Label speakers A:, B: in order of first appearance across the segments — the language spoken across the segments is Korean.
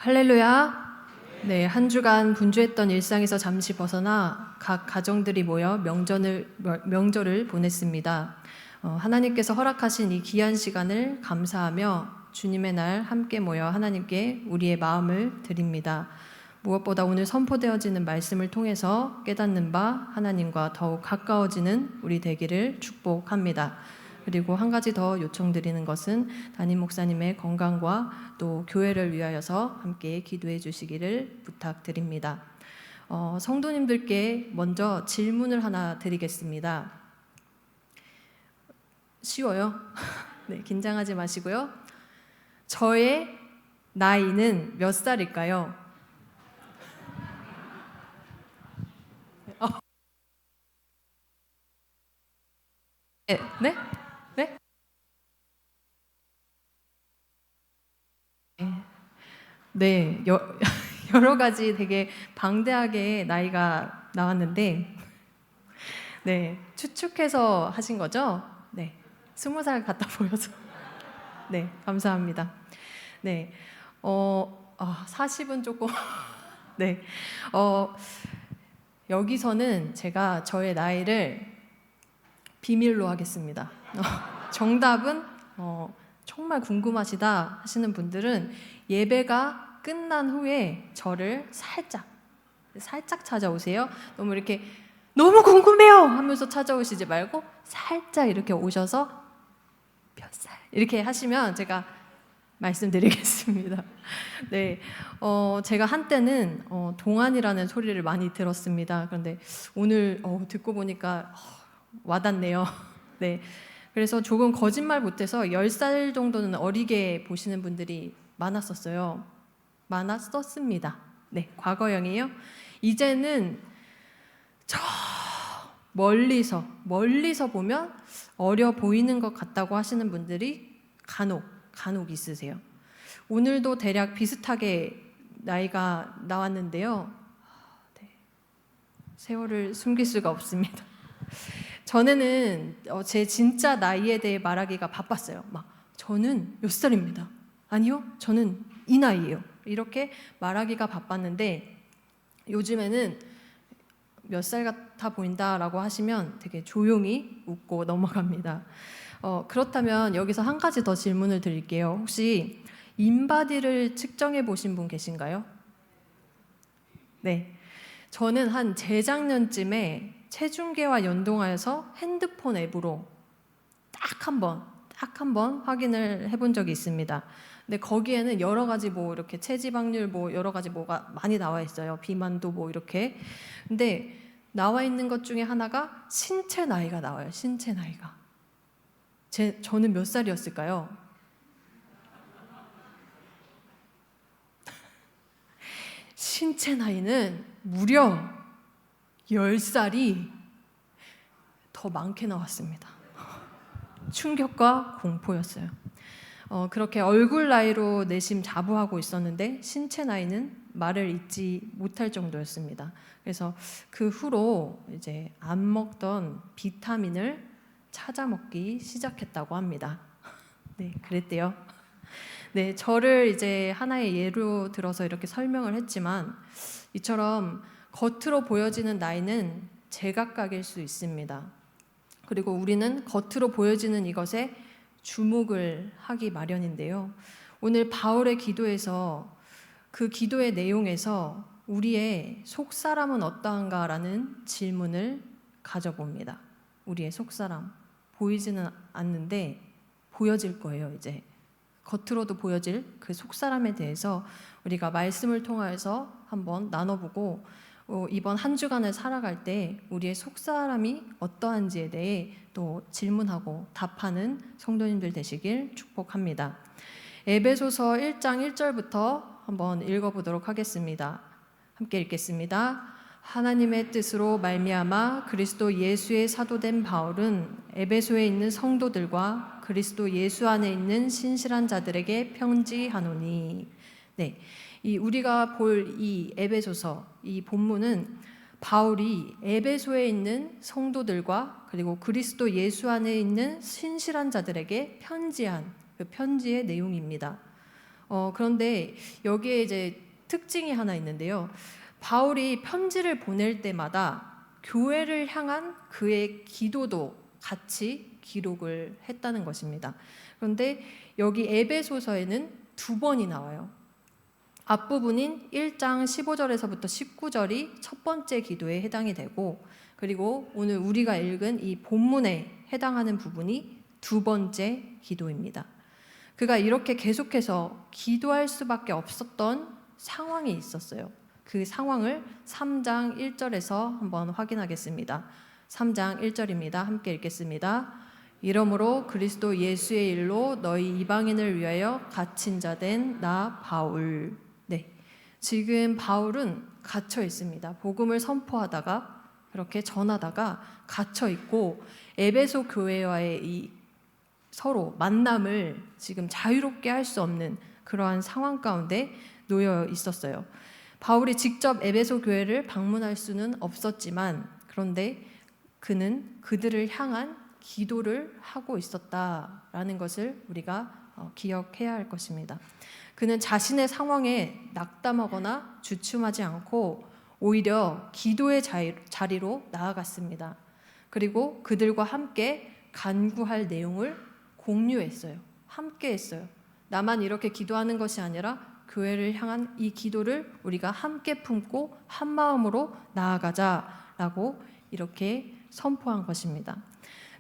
A: 할렐루야. 네, 한 주간 분주했던 일상에서 잠시 벗어나 각 가정들이 모여 명절을 보냈습니다. 하나님께서 허락하신 이 귀한 시간을 감사하며 주님의 날 함께 모여 하나님께 우리의 마음을 드립니다. 무엇보다 오늘 선포되어지는 말씀을 통해서 깨닫는 바 하나님과 더욱 가까워지는 우리 되기를 축복합니다. 그리고 한 가지 더 요청드리는 것은 담임 목사님의 건강과 또 교회를 위하여서 함께 기도해 주시기를 부탁드립니다. 성도님들께 먼저 질문을 하나 드리겠습니다. 쉬워요. 네, 긴장하지 마시고요. 저의 나이는 몇 살일까요? 네? 네? 네, 여러 가지 되게 방대하게 나이가 나왔는데, 네, 추측해서 하신 거죠? 네, 20살 같아 보여서. 네, 감사합니다. 네, 40은 조금, 네, 여기서는 제가 저의 나이를 비밀로 하겠습니다. 정답은 정말 궁금하시다 하시는 분들은 예배가 끝난 후에 저를 살짝 찾아오세요. 너무 이렇게 너무 궁금해요 하면서 찾아오시지 말고 살짝 이렇게 오셔서 몇 살 이렇게 하시면 제가 말씀드리겠습니다. 네, 제가 한때는 동안이라는 소리를 많이 들었습니다. 그런데 오늘 듣고 보니까 와닿네요. 네, 그래서 조금 거짓말 못해서 10살 정도는 어리게 보시는 분들이 많았었습니다. 네, 과거형이에요. 이제는 저 멀리서 보면 어려 보이는 것 같다고 하시는 분들이 간혹 있으세요. 오늘도 대략 비슷하게 나이가 나왔는데요. 네, 세월을 숨길 수가 없습니다. 전에는 제 진짜 나이에 대해 말하기가 바빴어요. 저는 몇 살입니다. 아니요, 저는 이 나이예요. 이렇게 말하기가 바빴는데 요즘에는 몇 살 같아 보인다라고 하시면 되게 조용히 웃고 넘어갑니다. 그렇다면 여기서 한 가지 더 질문을 드릴게요. 혹시 인바디를 측정해 보신 분 계신가요? 네. 저는 한 재작년쯤에 체중계와 연동하여서 핸드폰 앱으로 딱 한 번 확인을 해본 적이 있습니다. 근데 거기에는 여러 가지 이렇게 체지방률 여러 가지 뭐가 많이 나와 있어요. 비만도 이렇게. 근데 나와 있는 것 중에 하나가 신체 나이가 나와요. 신체 나이가. 저는 몇 살이었을까요? 신체 나이는 무려 10살이 더 많게 나왔습니다. 충격과 공포였어요. 그렇게 얼굴 나이로 내심 자부하고 있었는데 신체 나이는 말을 잇지 못할 정도였습니다. 그래서 그 후로 이제 안 먹던 비타민을 찾아 먹기 시작했다고 합니다. 네, 그랬대요. 네, 저를 이제 하나의 예로 들어서 이렇게 설명을 했지만 이처럼 겉으로 보여지는 나이는 제각각일 수 있습니다. 그리고 우리는 겉으로 보여지는 이것에 주목을 하기 마련인데요. 오늘 바울의 기도에서 그 기도의 내용에서 우리의 속사람은 어떠한가라는 질문을 가져봅니다. 우리의 속사람 보이지는 않는데 보여질 거예요. 이제 겉으로도 보여질 그 속사람에 대해서 우리가 말씀을 통해서 한번 나눠보고 이번 한 주간을 살아갈 때 우리의 속사람이 어떠한지에 대해 또 질문하고 답하는 성도님들 되시길 축복합니다. 에베소서 1장 1절부터 한번 읽어보도록 하겠습니다. 함께 읽겠습니다. 하나님의 뜻으로 말미암아 그리스도 예수의 사도된 바울은 에베소에 있는 성도들과 그리스도 예수 안에 있는 신실한 자들에게 편지하노니. 네, 우리가 볼 이 에베소서 이 본문은 바울이 에베소에 있는 성도들과 그리고 그리스도 예수 안에 있는 신실한 자들에게 편지한 그 편지의 내용입니다. 그런데 여기에 이제 특징이 하나 있는데요. 바울이 편지를 보낼 때마다 교회를 향한 그의 기도도 같이 기록을 했다는 것입니다. 그런데 여기 에베소서에는 두 번이 나와요. 앞부분인 1장 15절에서부터 19절이 첫 번째 기도에 해당이 되고, 그리고 오늘 우리가 읽은 이 본문에 해당하는 부분이 두 번째 기도입니다. 그가 이렇게 계속해서 기도할 수밖에 없었던 상황이 있었어요. 그 상황을 3장 1절에서 한번 확인하겠습니다. 3장 1절입니다. 함께 읽겠습니다. 이러므로 그리스도 예수의 일로 너희 이방인을 위하여 갇힌 자 된 나 바울. 네, 지금 바울은 갇혀 있습니다. 복음을 선포하다가 그렇게 전하다가 갇혀 있고, 에베소 교회와의 이 서로 만남을 지금 자유롭게 할 수 없는 그러한 상황 가운데 놓여 있었어요. 바울이 직접 에베소 교회를 방문할 수는 없었지만, 그런데 그는 그들을 향한 기도를 하고 있었다라는 것을 우리가 기억해야 할 것입니다. 그는 자신의 상황에 낙담하거나 주춤하지 않고 오히려 기도의 자리로 나아갔습니다. 그리고 그들과 함께 간구할 내용을 공유했어요. 함께 했어요. 나만 이렇게 기도하는 것이 아니라 교회를 향한 이 기도를 우리가 함께 품고 한 마음으로 나아가자라고 이렇게 선포한 것입니다.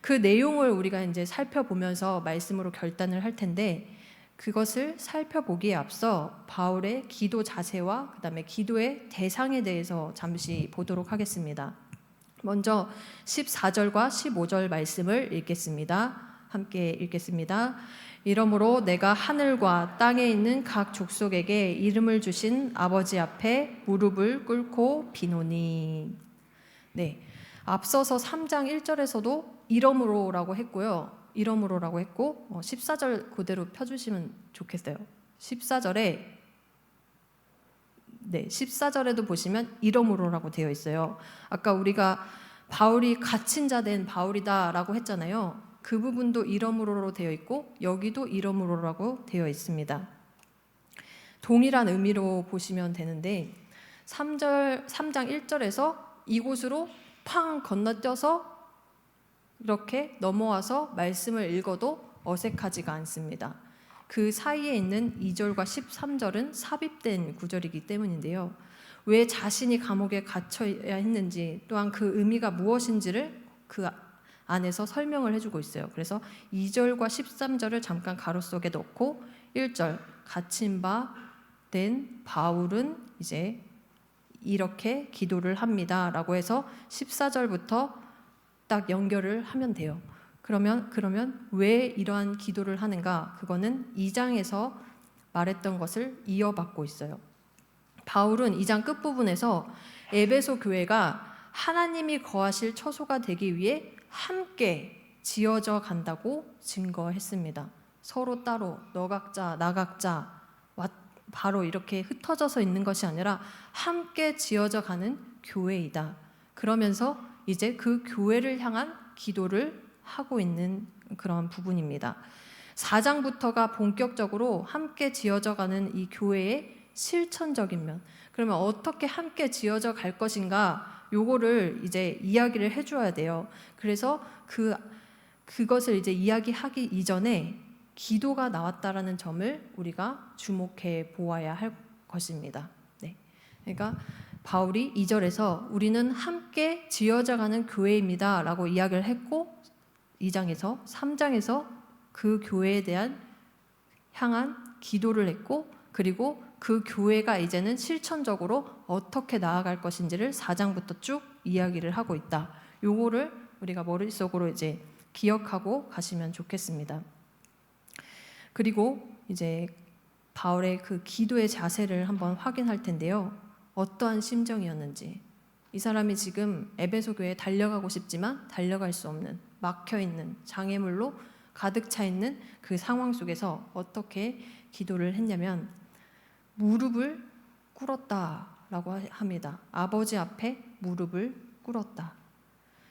A: 그 내용을 우리가 이제 살펴보면서 말씀으로 결단을 할 텐데, 그것을 살펴보기에 앞서 바울의 기도 자세와 그다음에 기도의 대상에 대해서 잠시 보도록 하겠습니다. 먼저 14절과 15절 말씀을 읽겠습니다. 함께 읽겠습니다. 이러므로 내가 하늘과 땅에 있는 각 족속에게 이름을 주신 아버지 앞에 무릎을 꿇고 비노니. 네, 앞서서 3장 1절에서도 이러므로라고 했고요. 이러므로라고 했고 14절 그대로 펴주시면 좋겠어요. 14절에도 보시면 이러므로라고 되어 있어요. 아까 우리가 바울이 갇힌 자 된 바울이다라고 했잖아요. 그 부분도 이러므로로 되어 있고 여기도 이러므로라고 되어 있습니다. 동일한 의미로 보시면 되는데 3장 1절에서 이곳으로 팡 건너뛰어서 이렇게 넘어와서 말씀을 읽어도 어색하지가 않습니다. 그 사이에 있는 2절과 13절은 삽입된 구절이기 때문인데요. 왜 자신이 감옥에 갇혀야 했는지, 또한 그 의미가 무엇인지를 그 안에서 설명을 해주고 있어요. 그래서 2절과 13절을 잠깐 가로 속에 넣고 1절 갇힌 바 된 바울은 이제 이렇게 기도를 합니다 라고 해서 14절부터 딱 연결을 하면 돼요. 그러면 왜 이러한 기도를 하는가? 그거는 2장에서 말했던 것을 이어받고 있어요. 바울은 2장 끝부분에서 에베소 교회가 하나님이 거하실 처소가 되기 위해 함께 지어져 간다고 증거했습니다. 서로 따로 너 각자 나 각자 바로 이렇게 흩어져서 있는 것이 아니라 함께 지어져 가는 교회이다. 그러면서 이제 그 교회를 향한 기도를 하고 있는 그런 부분입니다. 4장부터가 본격적으로 함께 지어져 가는 이 교회의 실천적인 면, 그러면 어떻게 함께 지어져 갈 것인가, 요거를 이제 이야기를 해줘야 돼요. 그래서 그것을 이제 이야기하기 이전에 기도가 나왔다라는 점을 우리가 주목해 보아야 할 것입니다. 네. 그러니까 바울이 2절에서 우리는 함께 지어져가는 교회입니다 라고 이야기를 했고, 2장에서 3장에서 그 교회에 대한 향한 기도를 했고, 그리고 그 교회가 이제는 실천적으로 어떻게 나아갈 것인지를 4장부터 쭉 이야기를 하고 있다. 요거를 우리가 머릿속으로 이제 기억하고 가시면 좋겠습니다. 그리고 이제 바울의 그 기도의 자세를 한번 확인할 텐데요. 어떠한 심정이었는지, 이 사람이 지금 에베소 교회에 달려가고 싶지만 달려갈 수 없는, 막혀있는, 장애물로 가득 차 있는 그 상황 속에서 어떻게 기도를 했냐면 무릎을 꿇었다라고 합니다. 아버지 앞에 무릎을 꿇었다.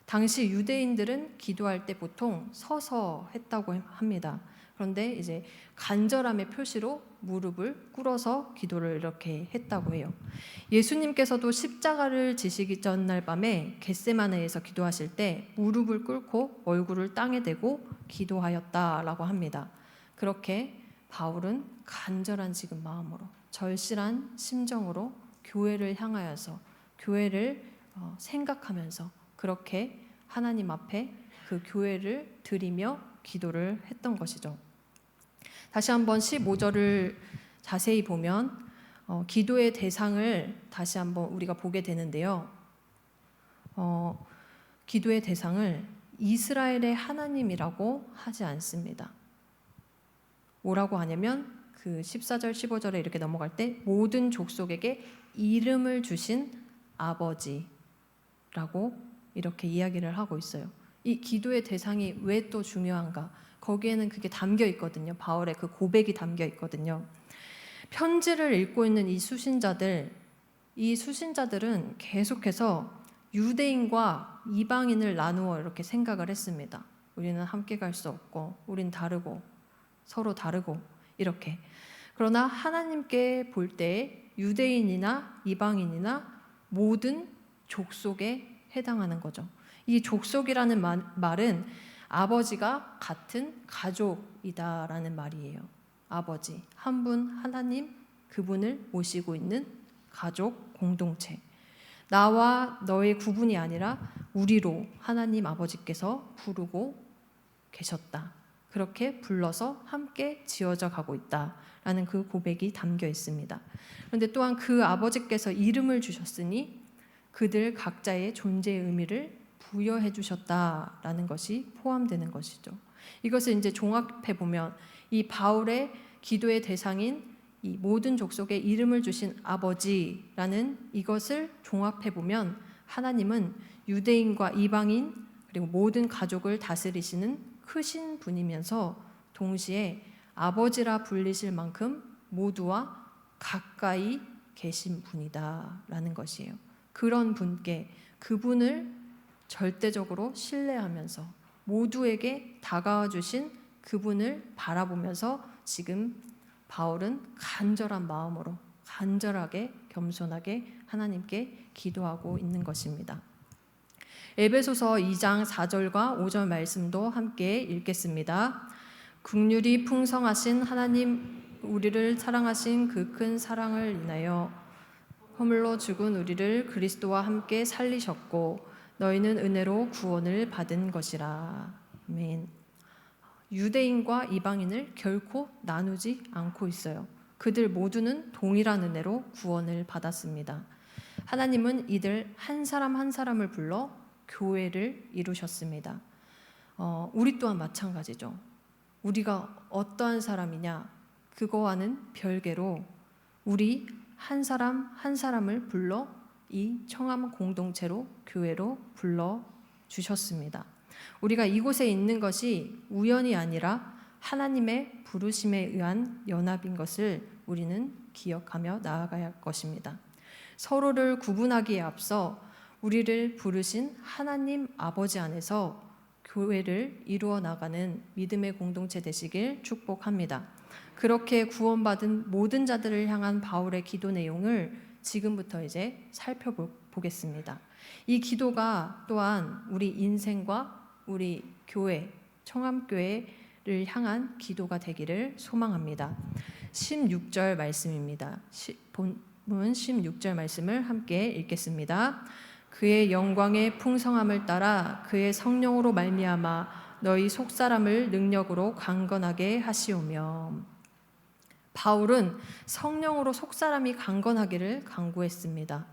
A: 당시 유대인들은 기도할 때 보통 서서 했다고 합니다. 그런데 이제 간절함의 표시로 무릎을 꿇어서 기도를 이렇게 했다고 해요. 예수님께서도 십자가를 지시기 전날 밤에 겟세마네에서 기도하실 때 무릎을 꿇고 얼굴을 땅에 대고 기도하였다라고 합니다. 그렇게 바울은 간절한 지금 마음으로, 절실한 심정으로 교회를 향하여서 교회를 생각하면서 그렇게 하나님 앞에 그 교회를 드리며 기도를 했던 것이죠. 다시 한번 15절을 자세히 보면 기도의 대상을 다시 한번 우리가 보게 되는데요. 기도의 대상을 이스라엘의 하나님이라고 하지 않습니다. 뭐라고 하냐면 그 14절 15절에 이렇게 넘어갈 때 모든 족속에게 이름을 주신 아버지라고 이렇게 이야기를 하고 있어요. 이 기도의 대상이 왜 또 중요한가? 거기에는 그게 담겨 있거든요. 바울의 그 고백이 담겨 있거든요. 편지를 읽고 있는 이 수신자들은 계속해서 유대인과 이방인을 나누어 이렇게 생각을 했습니다. 우리는 함께 갈 수 없고, 우린 다르고, 서로 다르고, 이렇게. 그러나 하나님께 볼 때 유대인이나 이방인이나 모든 족속에 해당하는 거죠. 이 족속이라는 말은 아버지가 같은 가족이다라는 말이에요. 아버지, 한 분 하나님, 그분을 모시고 있는 가족 공동체. 나와 너의 구분이 아니라 우리로 하나님 아버지께서 부르고 계셨다. 그렇게 불러서 함께 지어져 가고 있다라는 그 고백이 담겨 있습니다. 그런데 또한 그 아버지께서 이름을 주셨으니 그들 각자의 존재의 의미를 부여해 주셨다라는 것이 포함되는 것이죠. 이것을 이제 종합해 보면 이 바울의 기도의 대상인 이 모든 족속에 이름을 주신 아버지라는 이것을 종합해 보면 하나님은 유대인과 이방인 그리고 모든 가족을 다스리시는 크신 분이면서 동시에 아버지라 불리실 만큼 모두와 가까이 계신 분이다라는 것이에요. 그런 분께 그분을 절대적으로 신뢰하면서 모두에게 다가와 주신 그분을 바라보면서 지금 바울은 간절한 마음으로 간절하게 겸손하게 하나님께 기도하고 있는 것입니다. 에베소서 2장 4절과 5절 말씀도 함께 읽겠습니다. 긍휼이 풍성하신 하나님 우리를 사랑하신 그 큰 사랑을 인하여 허물로 죽은 우리를 그리스도와 함께 살리셨고 너희는 은혜로 구원을 받은 것이라. 아멘. 유대인과 이방인을 결코 나누지 않고 있어요. 그들 모두는 동일한 은혜로 구원을 받았습니다. 하나님은 이들 한 사람 한 사람을 불러 교회를 이루셨습니다. 우리 또한 마찬가지죠. 우리가 어떠한 사람이냐 그거와는 별개로 우리 한 사람 한 사람을 불러 이 청함 공동체로 교회로 불러 주셨습니다. 우리가 이곳에 있는 것이 우연이 아니라 하나님의 부르심에 의한 연합인 것을 우리는 기억하며 나아가야 할 것입니다. 서로를 구분하기에 앞서 우리를 부르신 하나님 아버지 안에서 교회를 이루어 나가는 믿음의 공동체 되시길 축복합니다. 그렇게 구원받은 모든 자들을 향한 바울의 기도 내용을 지금부터 이제 살펴보겠습니다. 이 기도가 또한 우리 인생과 우리 교회, 청함교회를 향한 기도가 되기를 소망합니다. 16절 말씀입니다. 본문 16절 말씀을 함께 읽겠습니다. 그의 영광의 풍성함을 따라 그의 성령으로 말미암아 너희 속사람을 능력으로 강건하게 하시오며. 바울은 성령으로 속사람이 강건하기를 간구했습니다.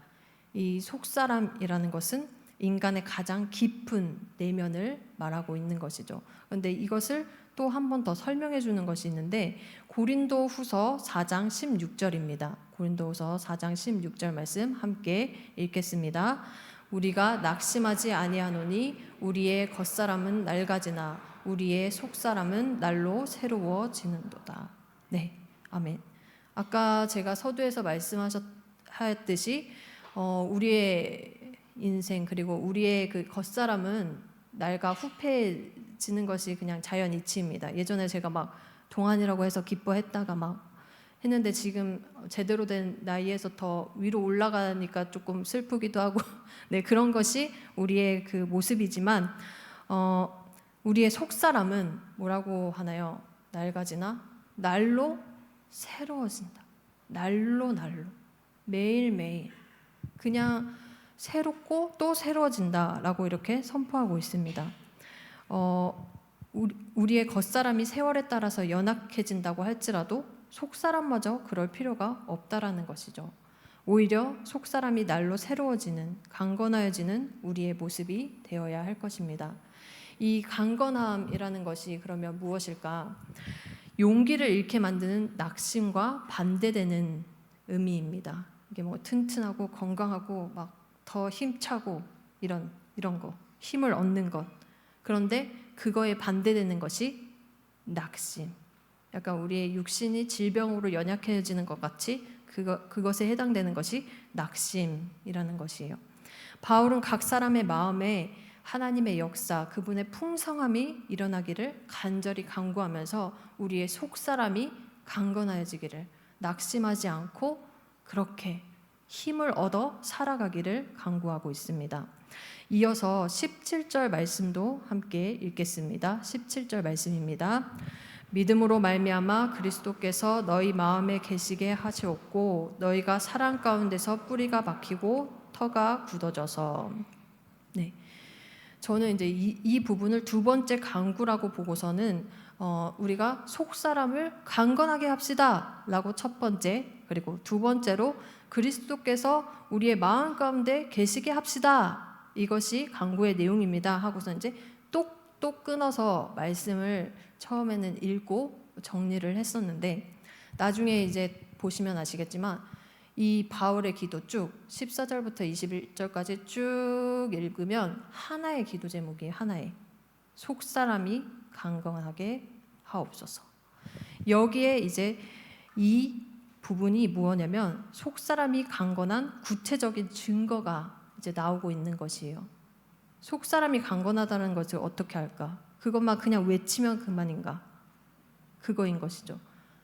A: 이 속사람이라는 것은 인간의 가장 깊은 내면을 말하고 있는 것이죠. 그런데 이것을 또 한 번 더 설명해 주는 것이 있는데 고린도후서 4장 16절입니다. 고린도후서 4장 16절 말씀 함께 읽겠습니다. 우리가 낙심하지 아니하노니 우리의 겉사람은 낡아지나 우리의 속사람은 날로 새로워지는도다. 네, 아멘. 아까 제가 서두에서 말씀하셨듯이 우리의 인생 그리고 우리의 그 겉사람은 날과 후패해지는 것이 그냥 자연 이치입니다. 예전에 제가 막 동안이라고 해서 기뻐했다가 막 했는데 지금 제대로 된 나이에서 더 위로 올라가니까 조금 슬프기도 하고 네, 그런 것이 우리의 그 모습이지만 우리의 속사람은 뭐라고 하나요? 낡아지나? 날로 새로워진다. 날로 매일매일 그냥 새롭고 또 새로워진다라고 이렇게 선포하고 있습니다. 우리의 겉사람이 세월에 따라서 연약해진다고 할지라도 속사람마저 그럴 필요가 없다라는 것이죠. 오히려 속사람이 날로 새로워지는, 강건하여지는 우리의 모습이 되어야 할 것입니다. 이 강건함이라는 것이 그러면 무엇일까? 용기를 잃게 만드는 낙심과 반대되는 의미입니다. 이게 뭐 튼튼하고 건강하고 막 더 힘차고 이런 거, 힘을 얻는 것. 그런데 그거에 반대되는 것이 낙심. 약간 우리의 육신이 질병으로 연약해지는 것 같이 그것에 해당되는 것이 낙심이라는 것이에요. 바울은 각 사람의 마음에 하나님의 역사, 그분의 풍성함이 일어나기를 간절히 간구하면서 우리의 속사람이 강건하여지기를, 낙심하지 않고 그렇게 힘을 얻어 살아가기를 간구하고 있습니다. 이어서 17절 말씀도 함께 읽겠습니다. 17절 말씀입니다. 믿음으로 말미암아 그리스도께서 너희 마음에 계시게 하시옵고 너희가 사랑 가운데서 뿌리가 박히고 터가 굳어져서. 네, 저는 이제 이 부분을 두 번째 간구라고 보고서는 우리가 속사람을 강건하게 합시다라고 첫 번째, 그리고 두 번째로 그리스도께서 우리의 마음 가운데 계시게 합시다. 이것이 간구의 내용입니다. 하고서 이제 똑 끊어서 말씀을 처음에는 읽고 정리를 했었는데 나중에 이제 보시면 아시겠지만 이 바울의 기도 쭉 14절부터 21절까지 쭉 읽으면 하나의 기도 제목이 하나의 속사람이 강건하게 하옵소서. 여기에 이제 이 부분이 뭐냐면 속사람이 강건한 구체적인 증거가 이제 나오고 있는 것이에요. 속사람이 강건하다는 것을 어떻게 할까? 그것만 그냥 외치면 그만인가? 그거인 것이죠.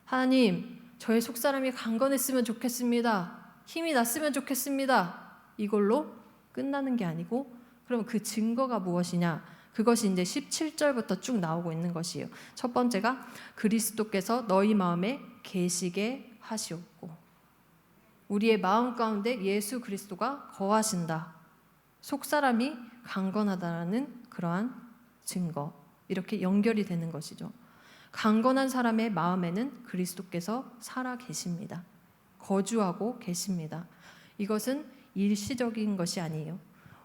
A: 하나님, 저의 속사람이 강건했으면 좋겠습니다. 힘이 났으면 좋겠습니다. 이걸로 끝나는 게 아니고 그럼 그 증거가 무엇이냐? 그것이 이제 17절부터 쭉 나오고 있는 것이에요. 첫 번째가 그리스도께서 너희 마음에 계시게 하시옵고 우리의 마음 가운데 예수 그리스도가 거하신다. 속사람이 강건하다라는 그러한 증거. 이렇게 연결이 되는 것이죠. 강건한 사람의 마음에는 그리스도께서 살아 계십니다. 거주하고 계십니다. 이것은 일시적인 것이 아니에요.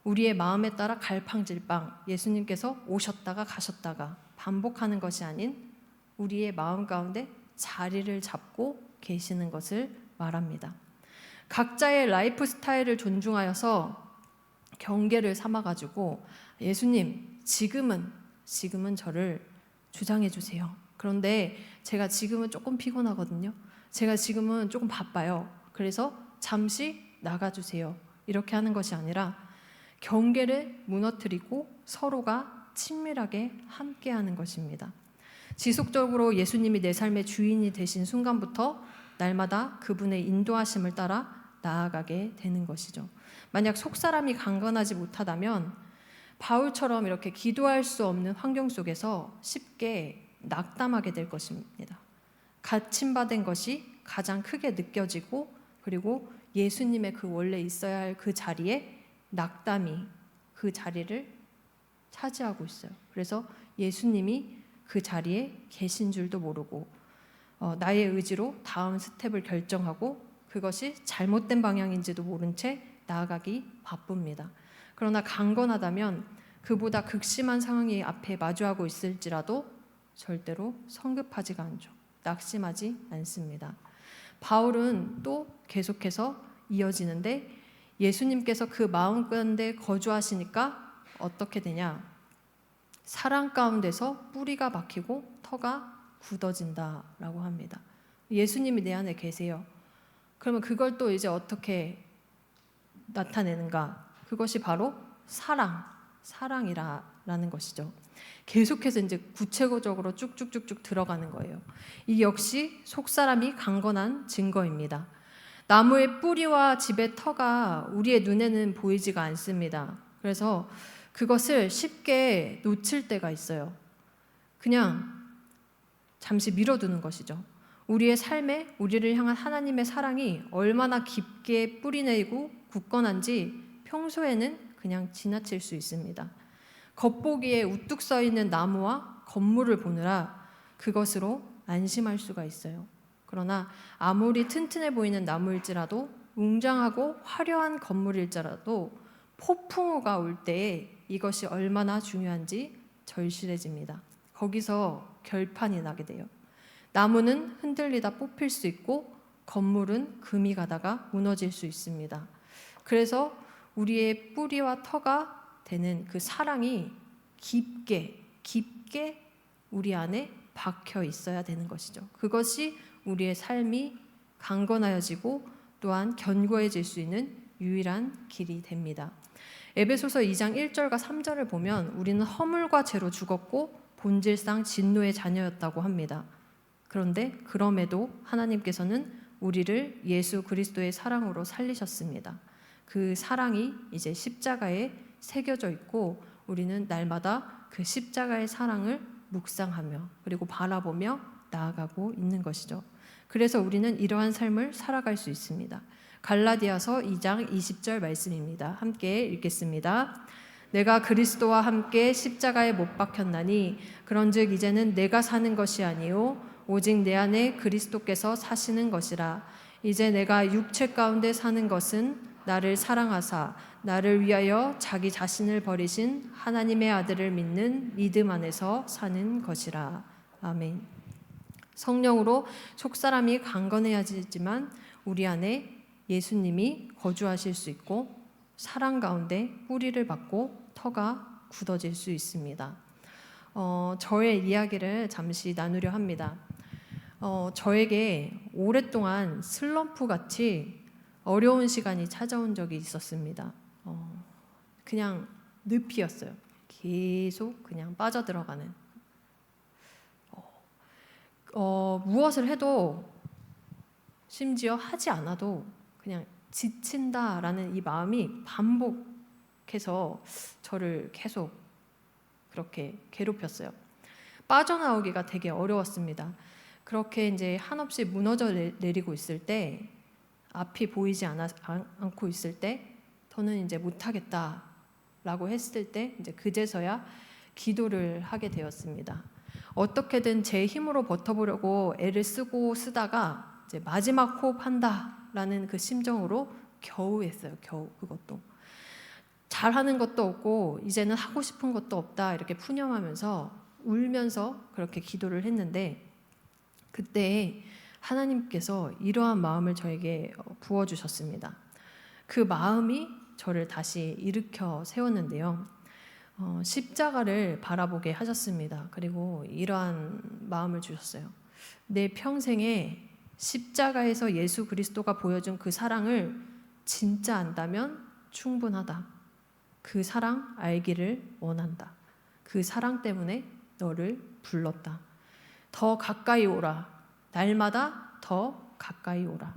A: 우리의 마음에 따라 갈팡질팡 예수님께서 오셨다가 가셨다가 반복하는 것이 아닌 우리의 마음 가운데 자리를 잡고 계시는 것을 말합니다. 각자의 라이프 스타일을 존중하여서 경계를 삼아가지고 예수님 지금은 저를 주장해 주세요. 그런데 제가 지금은 조금 피곤하거든요. 제가 지금은 조금 바빠요. 그래서 잠시 나가주세요. 이렇게 하는 것이 아니라 경계를 무너뜨리고 서로가 친밀하게 함께하는 것입니다. 지속적으로 예수님이 내 삶의 주인이 되신 순간부터 날마다 그분의 인도하심을 따라 나아가게 되는 것이죠. 만약 속사람이 강건하지 못하다면 바울처럼 이렇게 기도할 수 없는 환경 속에서 쉽게 낙담하게 될 것입니다. 갇힘받은 것이 가장 크게 느껴지고 그리고 예수님의 그 원래 있어야 할 그 자리에 낙담이 그 자리를 차지하고 있어요. 그래서 예수님이 그 자리에 계신 줄도 모르고 나의 의지로 다음 스텝을 결정하고 그것이 잘못된 방향인지도 모른 채 나아가기 바쁩니다. 그러나 강건하다면 그보다 극심한 상황이 앞에 마주하고 있을지라도 절대로 성급하지가 않죠. 낙심하지 않습니다. 바울은 또 계속해서 이어지는데 예수님께서 그 마음 가운데 거주하시니까 어떻게 되냐? 사랑 가운데서 뿌리가 박히고 터가 굳어진다라고 합니다. 예수님이 내 안에 계세요. 그러면 그걸 또 이제 어떻게 나타내는가? 그것이 바로 사랑이라는 것이죠. 계속해서 이제 구체적으로 쭉쭉쭉쭉 들어가는 거예요. 이 역시 속사람이 강건한 증거입니다. 나무의 뿌리와 집의 터가 우리의 눈에는 보이지가 않습니다. 그래서 그것을 쉽게 놓칠 때가 있어요. 그냥 잠시 미뤄두는 것이죠. 우리의 삶에 우리를 향한 하나님의 사랑이 얼마나 깊게 뿌리내고 굳건한지 평소에는 그냥 지나칠 수 있습니다. 겉보기에 우뚝 서 있는 나무와 건물을 보느라 그것으로 안심할 수가 있어요. 그러나 아무리 튼튼해 보이는 나무일지라도 웅장하고 화려한 건물일지라도 폭풍우가 올 때에 이것이 얼마나 중요한지 절실해집니다. 거기서 결판이 나게 돼요. 나무는 흔들리다 뽑힐 수 있고 건물은 금이 가다가 무너질 수 있습니다. 그래서 우리의 뿌리와 터가 되는 그 사랑이 깊게 우리 안에 박혀 있어야 되는 것이죠. 그것이 우리의 삶이 강건하여지고 또한 견고해질 수 있는 유일한 길이 됩니다. 에베소서 2장 1절과 3절을 보면 우리는 허물과 죄로 죽었고 본질상 진노의 자녀였다고 합니다. 그런데 그럼에도 하나님께서는 우리를 예수 그리스도의 사랑으로 살리셨습니다. 그 사랑이 이제 십자가에 새겨져 있고 우리는 날마다 그 십자가의 사랑을 묵상하며 그리고 바라보며 나아가고 있는 것이죠. 그래서 우리는 이러한 삶을 살아갈 수 있습니다. 갈라디아서 2장 20절 말씀입니다. 함께 읽겠습니다. 내가 그리스도와 함께 십자가에 못 박혔나니 그런즉 이제는 내가 사는 것이 아니요 오직 내 안에 그리스도께서 사시는 것이라. 이제 내가 육체 가운데 사는 것은 나를 사랑하사 나를 위하여 자기 자신을 버리신 하나님의 아들을 믿는 믿음 안에서 사는 것이라. 아멘. 성령으로 속사람이 강건해야지만 우리 안에 예수님이 거주하실 수 있고 사랑 가운데 뿌리를 받고 터가 굳어질 수 있습니다. 저의 이야기를 잠시 나누려 합니다. 저에게 오랫동안 슬럼프 같이 어려운 시간이 찾아온 적이 있었습니다. 그냥 늪이었어요. 계속 그냥 빠져들어가는. 무엇을 해도 심지어 하지 않아도 그냥 지친다라는 이 마음이 반복해서 저를 계속 그렇게 괴롭혔어요. 빠져나오기가 되게 어려웠습니다. 그렇게 이제 한없이 무너져 내리고 있을 때, 앞이 보이지 않고 있을 때, 더는 이제 못하겠다라고 했을 때, 이제 그제서야 기도를 하게 되었습니다. 어떻게든 제 힘으로 버텨보려고 애를 쓰다가 이제 마지막 호흡한다라는 그 심정으로 겨우 했어요. 겨우 그것도. 잘하는 것도 없고 이제는 하고 싶은 것도 없다 이렇게 푸념하면서 울면서 그렇게 기도를 했는데 그때 하나님께서 이러한 마음을 저에게 부어주셨습니다. 그 마음이 저를 다시 일으켜 세웠는데요. 십자가를 바라보게 하셨습니다. 그리고 이러한 마음을 주셨어요. 내 평생에 십자가에서 예수 그리스도가 보여준 그 사랑을 진짜 안다면 충분하다. 그 사랑 알기를 원한다. 그 사랑 때문에 너를 불렀다. 더 가까이 오라. 날마다 더 가까이 오라.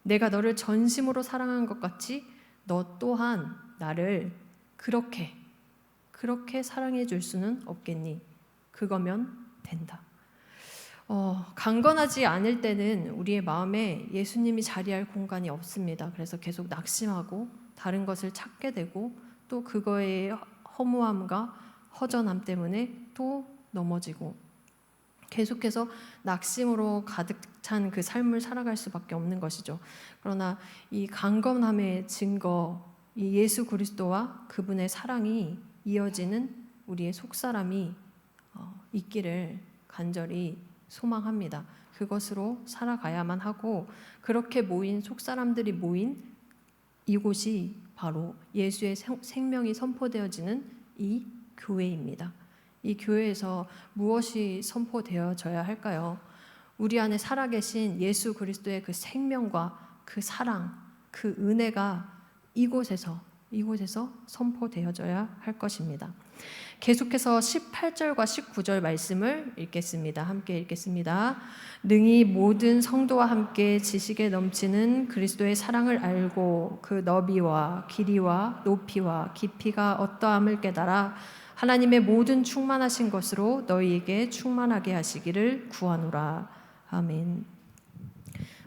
A: 내가 너를 전심으로 사랑한 것 같이 너 또한 나를 그렇게 사랑해 줄 수는 없겠니? 그거면 된다. 강건하지 않을 때는 우리의 마음에 예수님이 자리할 공간이 없습니다. 그래서 계속 낙심하고 다른 것을 찾게 되고 또 그거의 허무함과 허전함 때문에 또 넘어지고 계속해서 낙심으로 가득 찬 그 삶을 살아갈 수밖에 없는 것이죠. 그러나 이 강건함의 증거, 이 예수 그리스도와 그분의 사랑이 이어지는 우리의 속사람이 있기를 간절히 소망합니다. 그것으로 살아가야만 하고 그렇게 모인 속사람들이 모인 이곳이 바로 예수의 생명이 선포되어지는 이 교회입니다. 이 교회에서 무엇이 선포되어져야 할까요? 우리 안에 살아계신 예수 그리스도의 그 생명과 그 사랑, 그 은혜가 이곳에서 이곳에서 선포되어져야 할 것입니다. 계속해서 18절과 19절 말씀을 읽겠습니다. 함께 읽겠습니다. 능히 모든 성도와 함께 지식에 넘치는 그리스도의 사랑을 알고 그 너비와 길이와 높이와 깊이가 어떠함을 깨달아 하나님의 모든 충만하신 것으로 너희에게 충만하게 하시기를 구하노라. 아멘.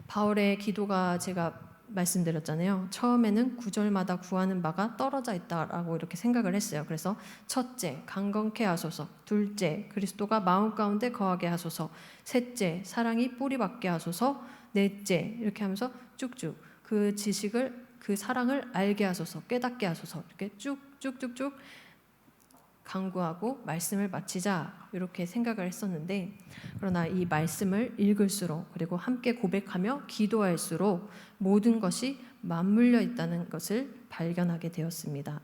A: 바울의 기도가 제가 말씀드렸잖아요. 처음에는 9절마다 구하는 바가 떨어져 있다라고 이렇게 생각을 했어요. 그래서 첫째, 강건케 하소서. 둘째, 그리스도가 마음 가운데 거하게 하소서. 셋째, 사랑이 뿌리 받게 하소서. 넷째, 이렇게 하면서 쭉쭉 그 지식을, 그 사랑을 알게 하소서, 깨닫게 하소서, 이렇게 쭉쭉쭉쭉 강구하고 말씀을 마치자 이렇게 생각을 했었는데, 그러나 이 말씀을 읽을수록 그리고 함께 고백하며 기도할수록 모든 것이 맞물려 있다는 것을 발견하게 되었습니다.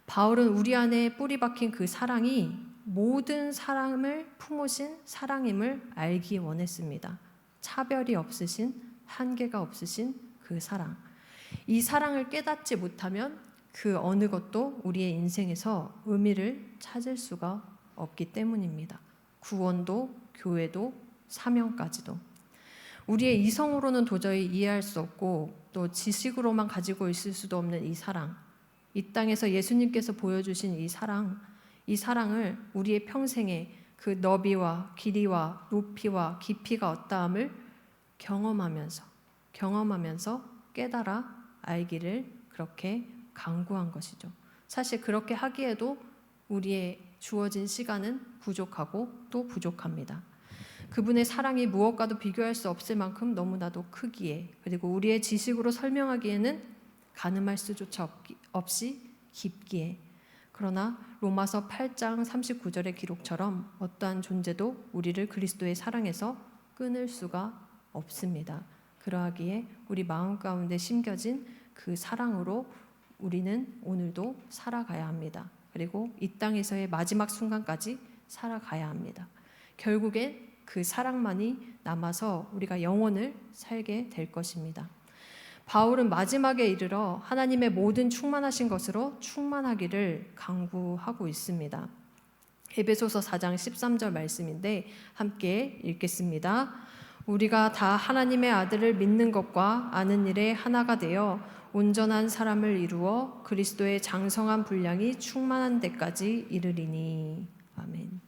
A: 바울은 우리 안에 뿌리 박힌 그 사랑이 모든 사람을 품으신 사랑임을 알기 원했습니다. 차별이 없으신, 한계가 없으신 그 사랑. 이 사랑을 깨닫지 못하면 그 어느 것도 우리의 인생에서 의미를 찾을 수가 없기 때문입니다. 구원도, 교회도, 사명까지도. 우리의 이성으로는 도저히 이해할 수 없고 또 지식으로만 가지고 있을 수도 없는 이 사랑, 이 땅에서 예수님께서 보여주신 이 사랑을 우리의 평생에 그 너비와 길이와 높이와 깊이가 어떠함을 경험하면서 깨달아 알기를 그렇게 강구한 것이죠. 사실 그렇게 하기에도 우리의 주어진 시간은 부족하고 또 부족합니다. 그분의 사랑이 무엇과도 비교할 수 없을 만큼 너무나도 크기에, 그리고 우리의 지식으로 설명하기에는 가늠할 수조차 없이 깊기에, 그러나 로마서 8장 39절의 기록처럼 어떠한 존재도 우리를 그리스도의 사랑에서 끊을 수가 없습니다. 그러하기에 우리 마음 가운데 심겨진 그 사랑으로 우리는 오늘도 살아가야 합니다. 그리고 이 땅에서의 마지막 순간까지 살아가야 합니다. 결국엔 그 사랑만이 남아서 우리가 영원을 살게 될 것입니다. 바울은 마지막에 이르러 하나님의 모든 충만하신 것으로 충만하기를 강구하고 있습니다. 에베소서 4장 13절 말씀인데 함께 읽겠습니다. 우리가 다 하나님의 아들을 믿는 것과 아는 일에 하나가 되어 온전한 사람을 이루어 그리스도의 장성한 분량이 충만한 데까지 이르리니. 아멘.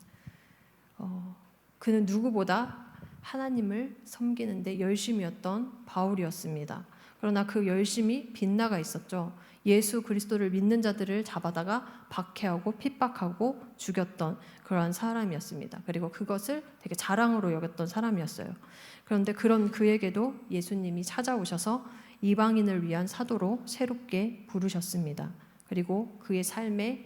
A: 그는 누구보다 하나님을 섬기는데 열심이었던 바울이었습니다. 그러나 그 열심이 빗나가 있었죠. 예수 그리스도를 믿는 자들을 잡아다가 박해하고 핍박하고 죽였던 그러한 사람이었습니다. 그리고 그것을 되게 자랑으로 여겼던 사람이었어요. 그런데 그런 그에게도 예수님이 찾아오셔서 이방인을 위한 사도로 새롭게 부르셨습니다. 그리고 그의 삶에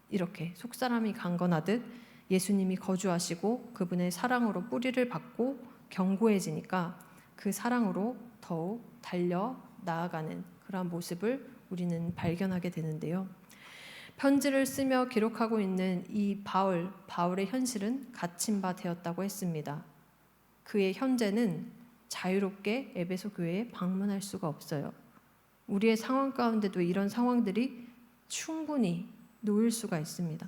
A: 이렇게 속사람이 강건하듯 예수님이 거주하시고 그분의 사랑으로 뿌리를 받고 견고해지니까 그 사랑으로 더욱 달려 나아가는 그러한 모습을 우리는 발견하게 되는데요. 편지를 쓰며 기록하고 있는 이 바울의 현실은 갇힌 바 되었다고 했습니다. 그의 현재는 자유롭게 에베소 교회에 방문할 수가 없어요. 우리의 상황 가운데도 이런 상황들이 충분히 놓일 수가 있습니다.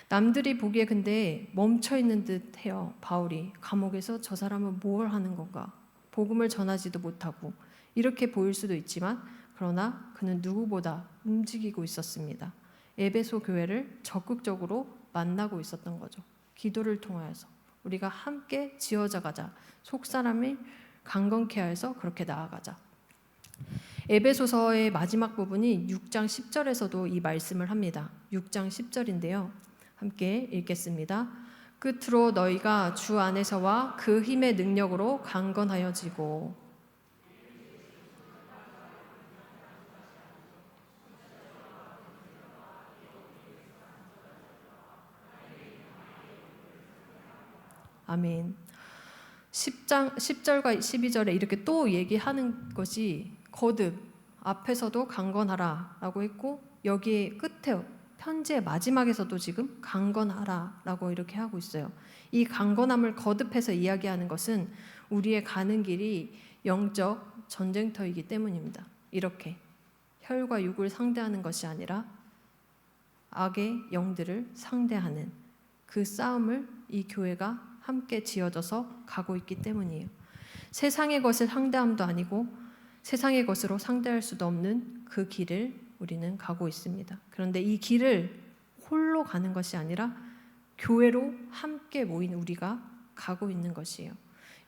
A: 남들이 보기에 근데 멈춰있는 듯 해요. 바울이 감옥에서 저 사람은 뭘 하는 건가? 복음을 전하지도 못하고 이렇게 보일 수도 있지만, 그러나 그는 누구보다 움직이고 있었습니다. 에베소 교회를 적극적으로 만나고 있었던 거죠. 기도를 통하여서 우리가 함께 지어져 가자. 속사람을 강건케 하여서 그렇게 나아가자. 에베소서의 마지막 부분이 6장 10절에서도 이 말씀을 합니다. 6장 10절인데요. 함께 읽겠습니다. 끝으로 너희가 주 안에서와 그 힘의 능력으로 강건하여지고. 아멘. 10절과 12절에 이렇게 또 얘기하는 것이 거듭 앞에서도 강건하라 라고 했고, 여기에 끝에 편지의 마지막에서도 지금 강건하라 라고 이렇게 하고 있어요. 이 강건함을 거듭해서 이야기하는 것은 우리의 가는 길이 영적 전쟁터이기 때문입니다. 이렇게 혈과 육을 상대하는 것이 아니라 악의 영들을 상대하는 그 싸움을 이 교회가 함께 지어져서 가고 있기 때문이에요. 세상의 것을 상대함도 아니고 세상의 것으로 상대할 수도 없는 그 길을 우리는 가고 있습니다. 그런데 이 길을 홀로 가는 것이 아니라 교회로 함께 모인 우리가 가고 있는 것이에요.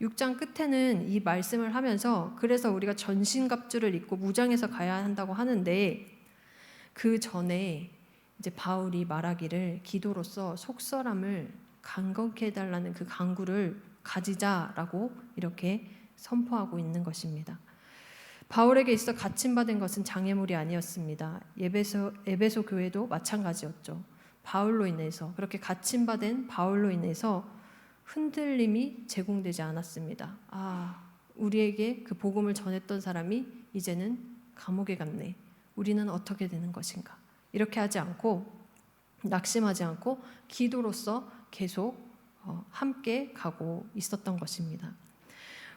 A: 6장 끝에는 이 말씀을 하면서 그래서 우리가 전신갑주를 입고 무장해서 가야 한다고 하는데 그 전에 이제 바울이 말하기를 기도로서 속사람을 강건케 해달라는 그 간구를 가지자라고 이렇게 선포하고 있는 것입니다. 바울에게 있어 갇힘받은 것은 장애물이 아니었습니다. 에베소 교회도 마찬가지였죠. 바울로 인해서 그렇게 갇힘받은 바울로 인해서 흔들림이 제공되지 않았습니다. 우리에게 그 복음을 전했던 사람이 이제는 감옥에 갔네. 우리는 어떻게 되는 것인가? 이렇게 하지 않고 낙심하지 않고 기도로서 계속 함께 가고 있었던 것입니다.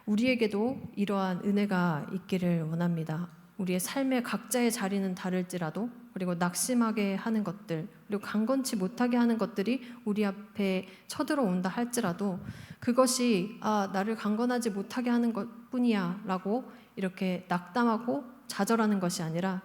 A: 우리에게도 이러한 은혜가 있기를 원합니다. 우리의 삶의 각자의 자리는 다를지라도 그리고 낙심하게 하는 것들 그리고 강건치 못하게 하는 것들이 우리 앞에 쳐들어온다 할지라도 그것이 나를 강건하지 못하게 하는 것뿐이야 라고 이렇게 낙담하고 좌절하는 것이 아니라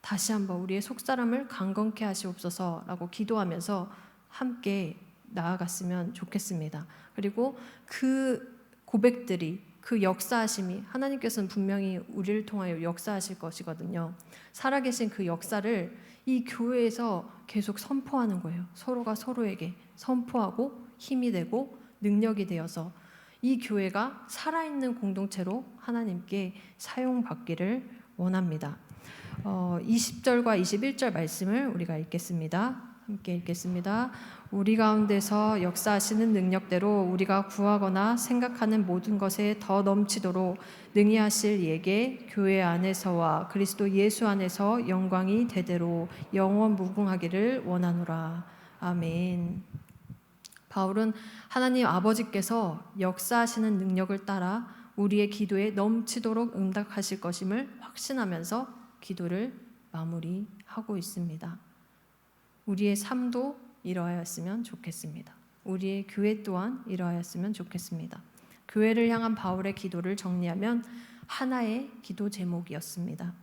A: 다시 한번 우리의 속사람을 강건케 하시옵소서 라고 기도하면서 함께 나아갔으면 좋겠습니다. 그리고 그 고백들이 그 역사하심이 하나님께서는 분명히 우리를 통하여 역사하실 것이거든요. 살아계신 그 역사를 이 교회에서 계속 선포하는 거예요. 서로가 서로에게 선포하고 힘이 되고 능력이 되어서 이 교회가 살아있는 공동체로 하나님께 사용받기를 원합니다. 20절과 21절 말씀을 우리가 읽겠습니다. 함께 읽겠습니다. 우리 가운데서 역사하시는 능력대로 우리가 구하거나 생각하는 모든 것에 더 넘치도록 능히 하실 이에게 교회 안에서와 그리스도 예수 안에서 영광이 대대로 영원 무궁하기를 원하노라. 아멘. 바울은 하나님 아버지께서 역사하시는 능력을 따라 우리의 기도에 넘치도록 응답하실 것임을 확신하면서 기도를 마무리하고 있습니다. 우리의 삶도 이러하였으면 좋겠습니다. 우리의 교회 또한 이러하였으면 좋겠습니다. 교회를 향한 바울의 기도를 정리하면 하나의 기도 제목이었습니다.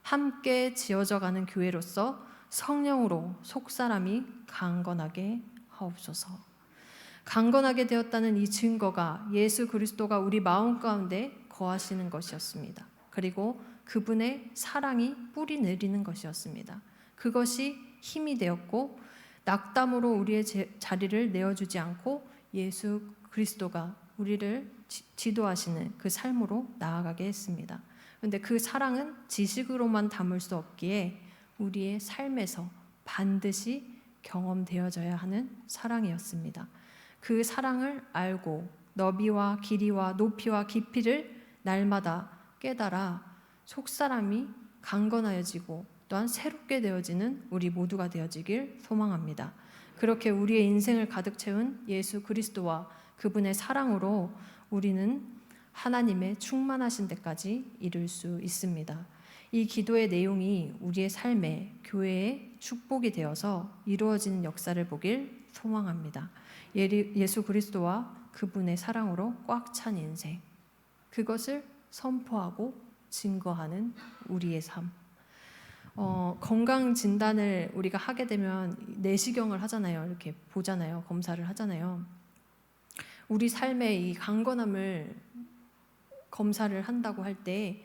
A: 함께 지어져가는 교회로서 성령으로 속사람이 강건하게 하옵소서. 강건하게 되었다는 이 증거가 예수 그리스도가 우리 마음 가운데 거하시는 것이었습니다. 그리고 그분의 사랑이 뿌리 내리는 것이었습니다. 그것이 힘이 되었고 낙담으로 우리의 자리를 내어주지 않고 예수 그리스도가 우리를 지도하시는 그 삶으로 나아가게 했습니다. 그런데 그 사랑은 지식으로만 담을 수 없기에 우리의 삶에서 반드시 경험되어져야 하는 사랑이었습니다. 그 사랑을 알고 너비와 길이와 높이와 깊이를 날마다 깨달아 속사람이 강건하여지고 또한 새롭게 되어지는 우리 모두가 되어지길 소망합니다. 그렇게 우리의 인생을 가득 채운 예수 그리스도와 그분의 사랑으로 우리는 하나님의 충만하신 데까지 이룰 수 있습니다. 이 기도의 내용이 우리의 삶에 교회의 축복이 되어서 이루어지는 역사를 보길 소망합니다. 예수 그리스도와 그분의 사랑으로 꽉 찬 인생, 그것을 선포하고 증거하는 우리의 삶. 건강 진단을 우리가 하게 되면 내시경을 하잖아요. 이렇게 보잖아요. 검사를 하잖아요. 우리 삶의 이 강건함을 검사를 한다고 할 때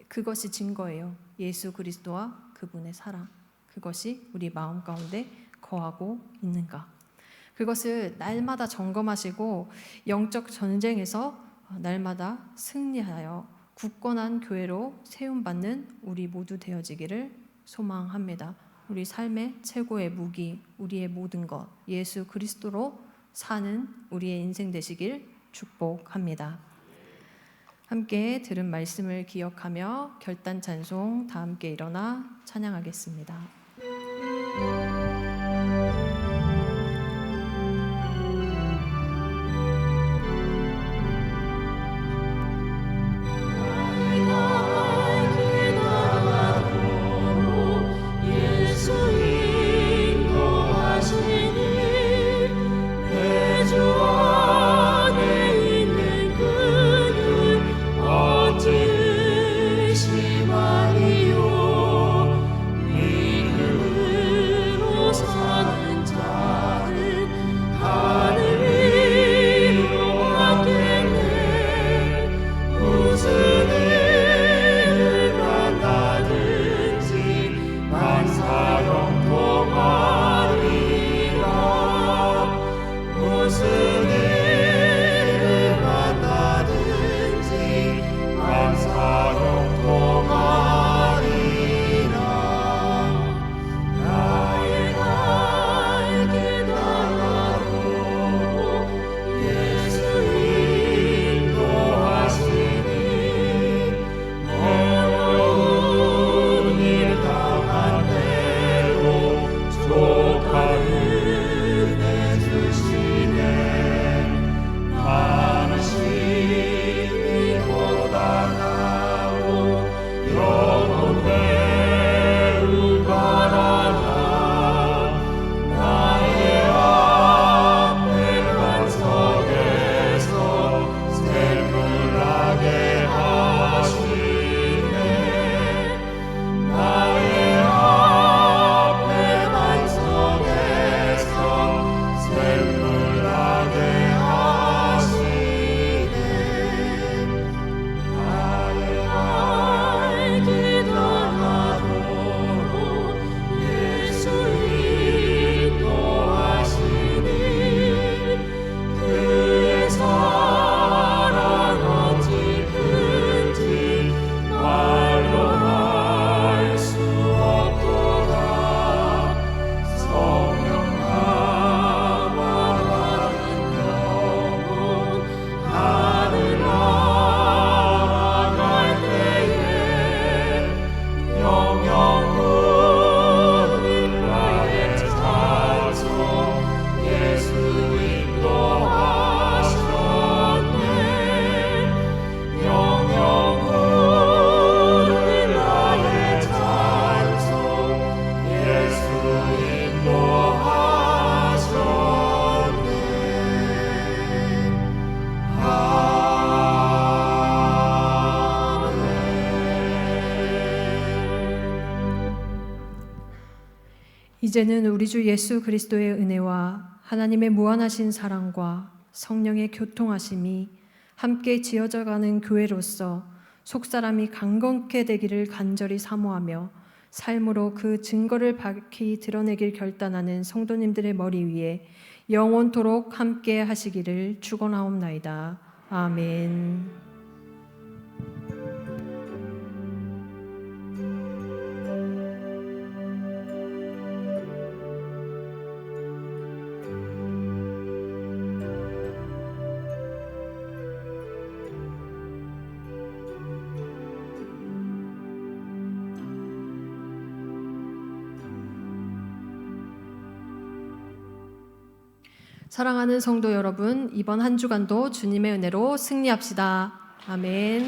A: 그것이 증거예요. 예수 그리스도와 그분의 사랑. 그것이 우리 마음 가운데 거하고 있는가. 그것을 날마다 점검하시고 영적 전쟁에서 날마다 승리하여 굳건한 교회로 세움받는 우리 모두 되어지기를 소망합니다. 우리 삶의 최고의 무기, 우리의 모든 것, 예수 그리스도로 사는 우리의 인생 되시길 축복합니다. 함께 들은 말씀을 기억하며 결단 찬송 다 함께 일어나 찬양하겠습니다. 이제는 우리 주 예수 그리스도의 은혜와 하나님의 무한하신 사랑과 성령의 교통하심이 함께 지어져가는 교회로서 속사람이 강건케 되기를 간절히 사모하며 삶으로 그 증거를 밝히 드러내길 결단하는 성도님들의 머리 위에 영원토록 함께 하시기를 축원하옵나이다. 아멘. 사랑하는 성도 여러분, 이번 한 주간도 주님의 은혜로 승리합시다. 아멘.